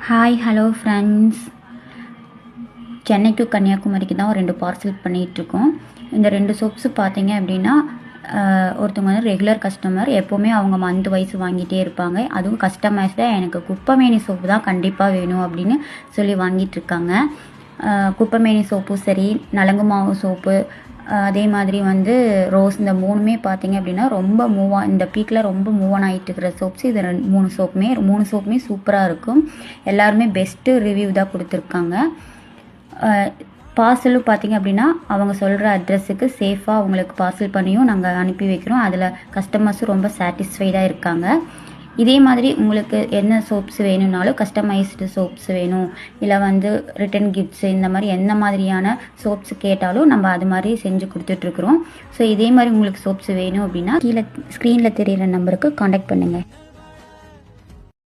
Hi hello friends. Chennai to கன்னியாகுமரிக்கு தான் ஒரு 2 பார்சல் பண்ணிகிட்ருக்கோம். இந்த 2 சோப்ஸு பார்த்தீங்க அப்படின்னா ஒருத்தவங்க வந்து ரெகுலர் கஸ்டமர், எப்போவுமே அவங்க மந்த் வைஸ் வாங்கிட்டே இருப்பாங்க. அதுவும் கஸ்டமைஸ்டாக எனக்கு குப்பைமேனி சோப்பு தான் கண்டிப்பாக வேணும் அப்படின்னு சொல்லி வாங்கிட்டுருக்காங்க. குப்பைமேனி சோப்பும் சரி, நலங்கு மாவு சோப்பு, அதே மாதிரி வந்து ரோஸ், இந்த 3மே பார்த்தீங்க அப்படின்னா ரொம்ப இந்த பீக்கில் ரொம்ப மூவ் ஆன் ஆகிட்டு இருக்கிற சோப்ஸ். இது 3 சோப்புமே சூப்பராக இருக்கும். எல்லாருமே பெஸ்ட்டு ரிவ்யூ தான் கொடுத்துருக்காங்க. பார்சலும் பார்த்திங்க அப்படின்னா அவங்க சொல்கிற அட்ரஸுக்கு சேஃபாக அவங்களுக்கு பார்சல் பண்ணியும் நாங்கள் அனுப்பி வைக்கிறோம். அதில் கஸ்டமர்ஸும் ரொம்ப சாட்டிஸ்ஃபைடாக இருக்காங்க. இதே மாதிரி உங்களுக்கு என்ன சோப்ஸ் வேணும்னாலும், கஸ்டமைஸ்டு சோப்ஸ் வேணும், இல்லை வந்து ரிட்டன் கிஃப்ட்ஸு, இந்த மாதிரி எந்த மாதிரியான சோப்ஸ் கேட்டாலும் நம்ம அது மாதிரி செஞ்சு கொடுத்துட்ருக்குறோம். ஸோ இதே மாதிரி உங்களுக்கு சோப்ஸ் வேணும் அப்படின்னா கீழே ஸ்க்ரீனில் தெரியிற நம்பருக்கு காண்டாக்ட் பண்ணுங்கள்.